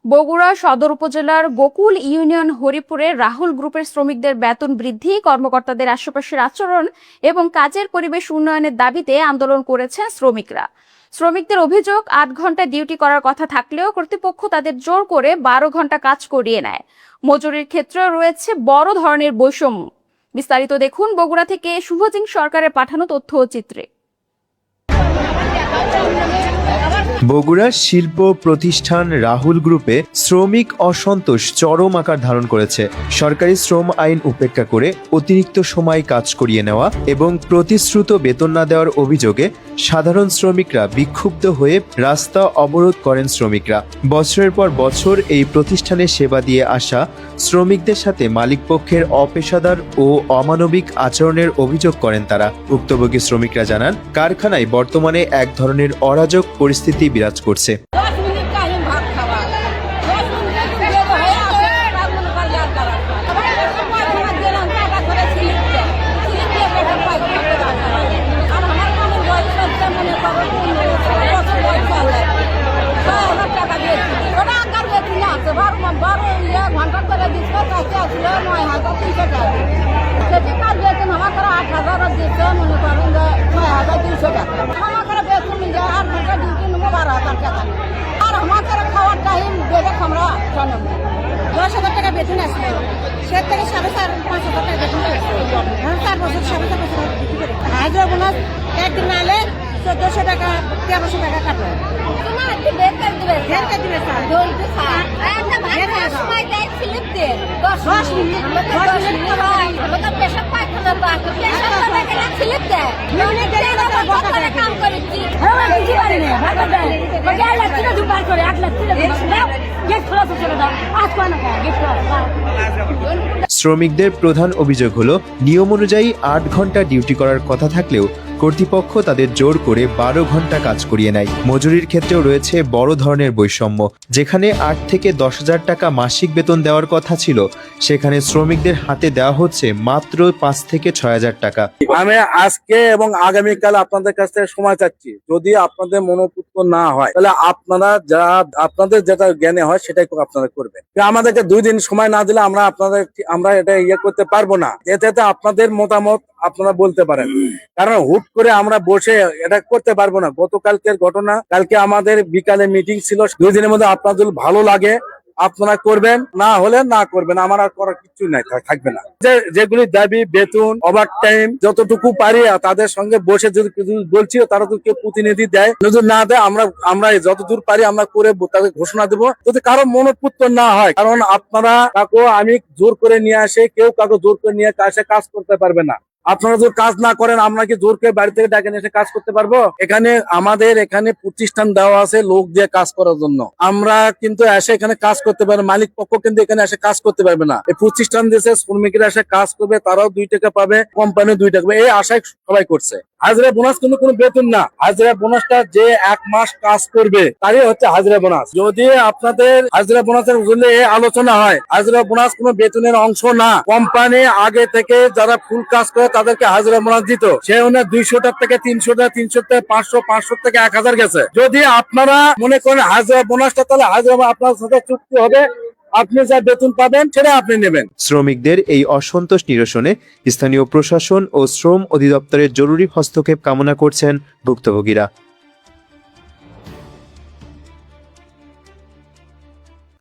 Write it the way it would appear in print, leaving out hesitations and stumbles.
বগুড়া সদর উপজেলার গোকুল ইউনিয়ন হরিপুরে রাহুল গ্রুপের শ্রমিকদের বেতন বৃদ্ধি, কর্মকর্তাদের আশেপাশের আচরণ এবং কাজের পরিবেশ উন্নয়নের দাবিতে আন্দোলন করেছেন শ্রমিকরা। শ্রমিকদের অভিযোগ, ৮ ঘন্টা ডিউটি করার কথা থাকলেও কর্তৃপক্ষ তাদের জোর করে ১২ ঘন্টা কাজ করিয়ে নেয়। মজুরির ক্ষেত্রেও রয়েছে বড় ধরনের বৈষম্য। বিস্তারিত দেখুন বগুড়া থেকে শুভজিং সরকারের পাঠানো তথ্য ও চিত্রে। বগুড়া শিল্প প্রতিষ্ঠান রাহুল গ্রুপে শ্রমিক অসন্তোষ চরম আকার ধারণ করেছে। সরকারি শ্রম আইন উপেক্ষা করে অতিরিক্ত সময় কাজ করিয়ে নেওয়া এবং প্রতিশ্রুত বেতন না দেওয়ার অভিযোগে সাধারণ শ্রমিকরা বিক্ষুব্ধ হয়ে রাস্তা অবরোধ করেন। শ্রমিকরা বছরের পর বছর এই প্রতিষ্ঠানে সেবা দিয়ে আসা শ্রমিকদের সাথে মালিকপক্ষের অপেশাদার ও অমানবিক আচরণের অভিযোগ করেন তারা। ভুক্তভোগী শ্রমিকরা জানান, কারখানায় বর্তমানে এক ধরনের অরাজক পরিস্থিতি বিরাজ করছে। বেতন আসলো সে থেকে 5,500 টাকা বেতন 4 বছর 4.5 বছর হাজার বোনাস একদিন না এলে 1400 টাকা 1300 টাকা কাটবে। শ্রমিকদের প্রধান অভিযোগ হলো, নিয়ম অনুযায়ী ৮ ঘন্টা ডিউটি করার কথা থাকলেও কর্তৃপক্ষ তাদের জোর করে ১২ ঘন্টা কাজ করিয়ে নেয়। মজুরির ক্ষেত্রেও রয়েছে বড় ধরনের বৈষম্য। যেখানে ৮ থেকে ১০,০০০ টাকা মাসিক বেতন দেওয়ার কথা ছিল, সেখানে শ্রমিকদের হাতে দেওয়া হচ্ছে মাত্র ৫ থেকে ৬,০০০ টাকা। আমি আজকে এবং আগামীকাল আপনাদের কাছ থেকে সময় চাচ্ছি। যদি আপনাদের মনোপুত না হয় তাহলে আপনাদের যেটা জ্ঞানে হয় সেটাই আপনারা করবেন। আমাদেরকে 2 দিন সময় না দিলে আমরা এটা করতে পারবো না। এতে আপনাদের মতামত আপনারা বলতে পারেন, কারণ হুট করে আমরা বসে এটা করতে পারবো না। গতকালকের ঘটনা, কালকে আমাদের বিকালে মিটিং ছিল। 2 দিনের মধ্যে আপনাদের ভালো লাগে আপনারা করবেন, না হলে না করবেন। আমার আর করার কিছু নাই, থাকবে না। যেগুলি দাবি, বেতন, ওভার টাইম, যতটুকু পারি তাদের সঙ্গে বসে যদি বলছি, তারা তো কেউ প্রতিনিধি দেয়, যদি না দেয় আমরা যতদূর পারি আমরা করে তাদের ঘোষণা দেবো, যদি কারো মনোপুত না হয়। কারণ আপনারা কাকু আমি জোর করে নিয়ে আসে, কেউ কাকু জোর করে নিয়ে আসে কাজ করতে পারবে না। আপনারা যদি কাজ না করেন, আমরা কি জোর করে বাড়ি থেকে ডাকে এসে কাজ করতে পারবো? আমাদের এখানে প্রতিষ্ঠান দেওয়া আছে লোক দিয়ে কাজ করার জন্য। আমরা কিন্তু এসে এখানে কাজ করতে পারবো, মালিক পক্ষ কিন্তু এখানে এসে কাজ করতে পারবে না। এই প্রতিষ্ঠান দিয়েছে, শ্রমিকরা এসে কাজ করবে, তারাও 2 টাকা পাবে, কোম্পানি 2 টাকা পাবে, এই আশায় সবাই করছে। হাজিরা বোনাস কিন্তু কোনো বেতন না। হাজিরা বোনাসটা যে 1 মাস কাজ করবে তারই হচ্ছে হাজিরা বোনাস। যদি আপনাদের হাজিরা বোনাসের আলোচনা হয়, হাজিরা বোনাস কোনো বেতনের অংশ না। কোম্পানি আগে থেকে যারা ফুল কাজ করে তাদেরকে হাজিরা বোনাস দিত, সে 200 থেকে 300 টাকা, 300 থেকে 500, 500 থেকে 1000 গেছে। যদি আপনারা মনে করেন হাজিরা বোনাসটা, তাহলে হাজিরা আপনার সাথে চুক্তি হবে, আপনি যা বেতন পাবেন সেটা আপনি নেবেন। শ্রমিকদের এই অসন্তোষ নিরসনে স্থানীয় প্রশাসন ও শ্রম অধিদপ্তরের জরুরি হস্তক্ষেপ কামনা করছেন ভুক্তভোগীরা।